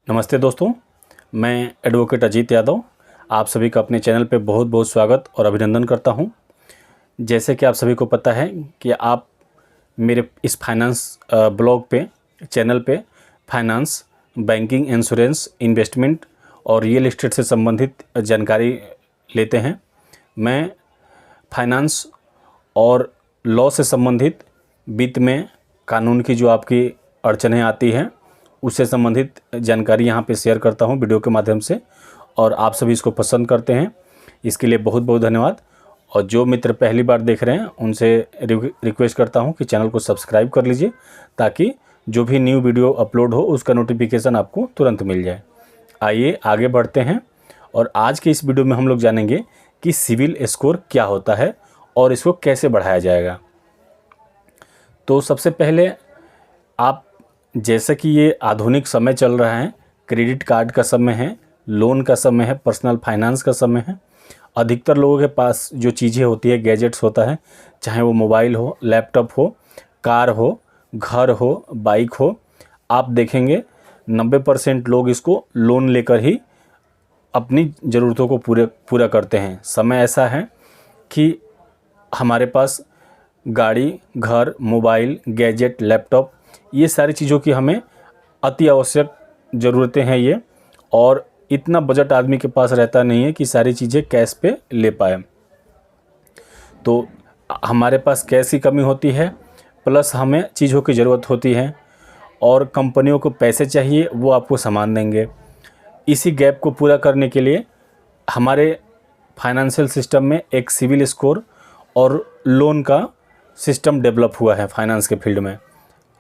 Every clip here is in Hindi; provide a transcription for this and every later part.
नमस्ते दोस्तों, मैं एडवोकेट अजीत यादव आप सभी का अपने चैनल पे बहुत बहुत स्वागत और अभिनंदन करता हूं। जैसे कि आप सभी को पता है कि आप मेरे इस फाइनेंस ब्लॉग पे चैनल पे फाइनेंस, बैंकिंग, इंश्योरेंस, इन्वेस्टमेंट और रियल एस्टेट से संबंधित जानकारी लेते हैं। मैं फाइनेंस और लॉ से संबंधित वित्त में कानून की जो आपकी अड़चनें आती हैं उससे संबंधित जानकारी यहाँ पे शेयर करता हूँ वीडियो के माध्यम से, और आप सभी इसको पसंद करते हैं, इसके लिए बहुत बहुत धन्यवाद। और जो मित्र पहली बार देख रहे हैं उनसे रिक्वेस्ट करता हूँ कि चैनल को सब्सक्राइब कर लीजिए ताकि जो भी न्यू वीडियो अपलोड हो उसका नोटिफिकेशन आपको तुरंत मिल जाए। आइए आगे बढ़ते हैं और आज के इस वीडियो में हम लोग जानेंगे कि सिविल स्कोर क्या होता है और इसको कैसे बढ़ाया जाएगा। तो सबसे पहले आप, जैसे कि ये आधुनिक समय चल रहा है, क्रेडिट कार्ड का समय है, लोन का समय है, पर्सनल फाइनेंस का समय है। अधिकतर लोगों के पास जो चीज़ें होती है, गैजेट्स होता है, चाहे वो मोबाइल हो, लैपटॉप हो, कार हो, घर हो, बाइक हो, आप देखेंगे 90% लोग इसको लोन लेकर ही अपनी ज़रूरतों को पूरा करते हैं। समय ऐसा है कि हमारे पास गाड़ी, घर, मोबाइल, गैजेट, लैपटॉप, ये सारी चीज़ों की हमें अति आवश्यक ज़रूरतें हैं ये, और इतना बजट आदमी के पास रहता नहीं है कि सारी चीज़ें कैश पे ले पाए। तो हमारे पास कैश की कमी होती है, प्लस हमें चीज़ों की ज़रूरत होती है और कंपनियों को पैसे चाहिए, वो आपको सामान देंगे। इसी गैप को पूरा करने के लिए हमारे फाइनेंशियल सिस्टम में एक सिविल स्कोर और लोन का सिस्टम डेवलप हुआ है फाइनेंस के फील्ड में।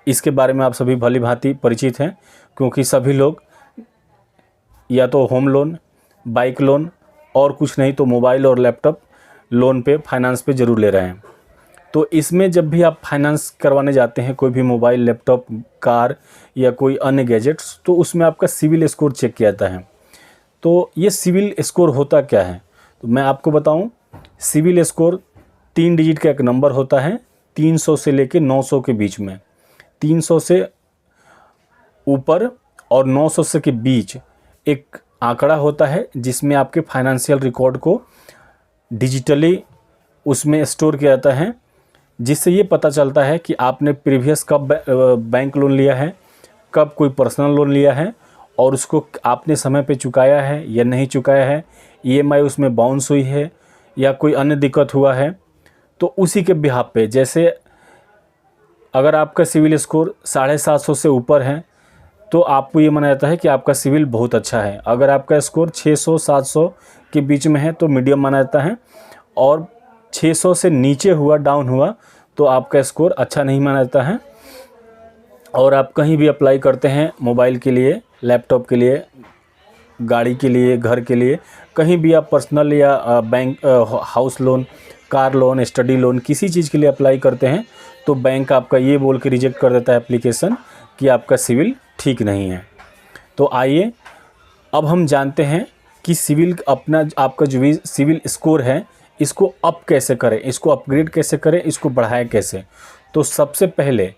इसके बारे में आप सभी भली भांति परिचित हैं क्योंकि सभी लोग या तो होम लोन, बाइक लोन और कुछ नहीं तो मोबाइल और लैपटॉप लोन पे, फाइनेंस पे ज़रूर ले रहे हैं। तो इसमें जब भी आप फाइनेंस करवाने जाते हैं, कोई भी मोबाइल, लैपटॉप, कार या कोई अन्य गैजेट्स, तो उसमें आपका सिविल स्कोर चेक किया जाता है। तो ये सिविल स्कोर होता क्या है, तो मैं आपको बताऊं। सिविल स्कोर 3 डिजिट का एक नंबर होता है, 300 से लेके 900 के बीच में। 300 से ऊपर और 900 से के बीच एक आंकड़ा होता है जिसमें आपके फाइनेंशियल रिकॉर्ड को डिजिटली उसमें स्टोर किया जाता है, जिससे ये पता चलता है कि आपने प्रीवियस कब बैंक लोन लिया है, कब कोई पर्सनल लोन लिया है और उसको आपने समय पे चुकाया है या नहीं चुकाया है, ईएमआई उसमें बाउंस हुई है या कोई अन्य दिक्कत हुआ है। तो उसी के बिहाफ पे, जैसे अगर आपका सिविल स्कोर 750 से ऊपर है तो आपको ये माना जाता है कि आपका सिविल बहुत अच्छा है। अगर आपका स्कोर 600-700 के बीच में है तो मीडियम माना जाता है, और 600 से नीचे हुआ, डाउन हुआ, तो आपका स्कोर अच्छा नहीं माना जाता है। और आप कहीं भी अप्लाई करते हैं, मोबाइल के लिए, लैपटॉप के लिए, गाड़ी के लिए, घर के लिए, कहीं भी आप पर्सनल या bank, house loan, car loan, study loan, किसी चीज़ के लिए अप्लाई करते हैं तो बैंक आपका ये बोल के रिजेक्ट कर देता है एप्लीकेशन कि आपका सिविल ठीक नहीं है। तो आइए अब हम जानते हैं कि सिविल अपना, आपका जो भी सिविल स्कोर है इसको अप कैसे करें, इसको अपग्रेड कैसे करें, इसको बढ़ाएं कैसे। तो सबसे पहले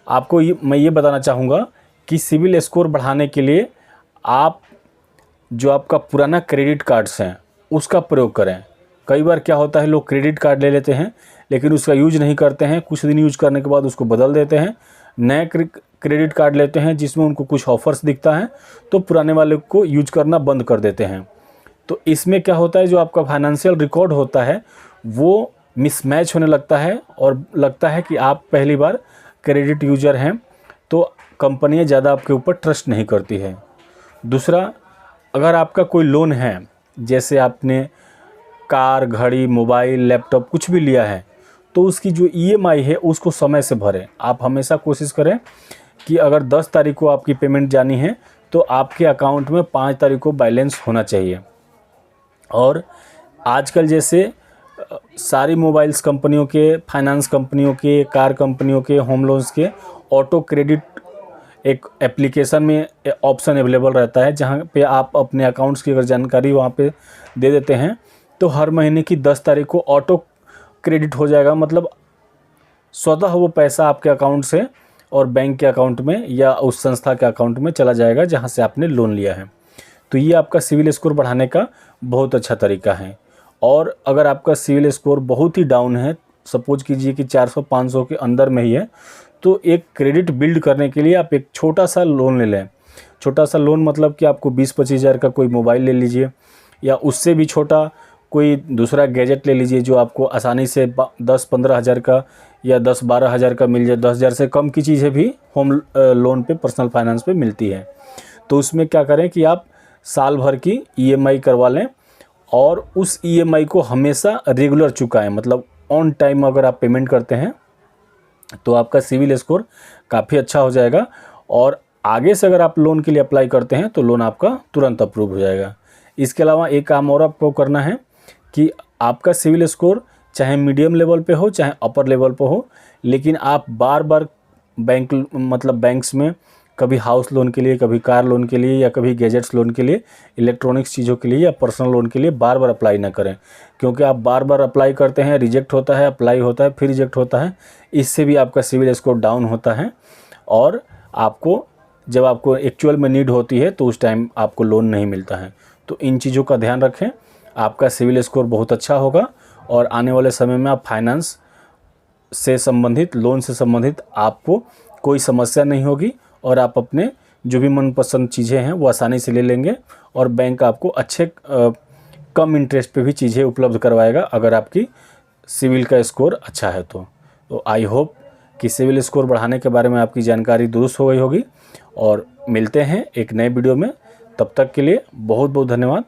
आपको मैं ये बताना चाहूँगा कि सिविल स्कोर बढ़ाने के लिए आप जो आपका पुराना क्रेडिट कार्ड्स हैं उसका प्रयोग करें। कई बार क्या होता है, लोग क्रेडिट कार्ड ले लेते हैं लेकिन उसका यूज नहीं करते हैं, कुछ दिन यूज करने के बाद उसको बदल देते हैं, नए क्रेडिट कार्ड लेते हैं जिसमें उनको कुछ ऑफर्स दिखता है तो पुराने वाले को यूज करना बंद कर देते हैं। तो इसमें क्या होता है, जो आपका फाइनेंशियल रिकॉर्ड होता है वो मिसमैच होने लगता है और लगता है कि आप पहली बार क्रेडिट यूजर हैं, तो कंपनियां ज़्यादा आपके ऊपर ट्रस्ट नहीं करती है। दूसरा, अगर आपका कोई लोन है, जैसे आपने कार, घड़ी, मोबाइल, लैपटॉप कुछ भी लिया है, तो उसकी जो ईएमआई है उसको समय से भरें। आप हमेशा कोशिश करें कि अगर 10 तारीख को आपकी पेमेंट जानी है तो आपके अकाउंट में 5 तारीख को बैलेंस होना चाहिए। और आजकल जैसे सारी मोबाइल्स कंपनियों के, फाइनेंस कंपनियों के, कार कंपनियों के, होम लोन्स के ऑटो क्रेडिट एक एप्लीकेशन में ऑप्शन अवेलेबल रहता है जहाँ पे आप अपने अकाउंट्स की अगर जानकारी वहाँ पे दे देते हैं तो हर महीने की 10 तारीख को ऑटो क्रेडिट हो जाएगा। मतलब स्वतः वो पैसा आपके अकाउंट से और बैंक के अकाउंट में या उस संस्था के अकाउंट में चला जाएगा जहाँ से आपने लोन लिया है। तो ये आपका सिविल स्कोर बढ़ाने का बहुत अच्छा तरीका है। और अगर आपका सिविल स्कोर बहुत ही डाउन है, सपोज कीजिए कि 400-500 के अंदर में ही है, तो एक क्रेडिट बिल्ड करने के लिए आप एक छोटा सा लोन ले लें। छोटा सा लोन मतलब कि आपको 20-25 हज़ार का कोई मोबाइल ले लीजिए, या उससे भी छोटा कोई दूसरा गैजेट ले लीजिए जो आपको आसानी से 10-15 हज़ार का या 10-12 हज़ार का मिल जाए। 10 हज़ार से कम की चीज़ें भी होम लोन पे, पर्सनल फाइनेंस पे मिलती है। तो उसमें क्या करें कि आप साल भर की EMI करवा लें और उस EMI को हमेशा रेगुलर चुकाएं, मतलब ऑन टाइम अगर आप पेमेंट करते हैं तो आपका सिविल स्कोर काफ़ी अच्छा हो जाएगा। और आगे से अगर आप लोन के लिए अप्लाई करते हैं तो लोन आपका तुरंत अप्रूव हो जाएगा। इसके अलावा एक काम और आपको करना है कि आपका सिविल स्कोर चाहे मीडियम लेवल पे हो चाहे अपर लेवल पे हो, लेकिन आप बार बार बैंक्स में कभी हाउस लोन के लिए, कभी कार लोन के लिए, या कभी गैजेट्स लोन के लिए, इलेक्ट्रॉनिक्स चीज़ों के लिए या पर्सनल लोन के लिए बार बार अप्लाई ना करें। क्योंकि आप बार बार अप्लाई करते हैं, रिजेक्ट होता है, अप्लाई होता है, फिर रिजेक्ट होता है, इससे भी आपका सिविल स्कोर डाउन होता है। और आपको जब आपको एक्चुअल में नीड होती है तो उस टाइम आपको लोन नहीं मिलता है। तो इन चीज़ों का ध्यान रखें, आपका सिविल स्कोर बहुत अच्छा होगा और आने वाले समय में आप फाइनेंस से संबंधित, लोन से संबंधित आपको कोई समस्या नहीं होगी और आप अपने जो भी मनपसंद चीज़ें हैं वो आसानी से ले लेंगे और बैंक आपको अच्छे कम इंटरेस्ट पे भी चीज़ें उपलब्ध करवाएगा अगर आपकी सिविल का स्कोर अच्छा है। तो आई होप कि सिविल स्कोर बढ़ाने के बारे में आपकी जानकारी दुरुस्त हो गई होगी। और मिलते हैं एक नए वीडियो में, तब तक के लिए बहुत बहुत धन्यवाद।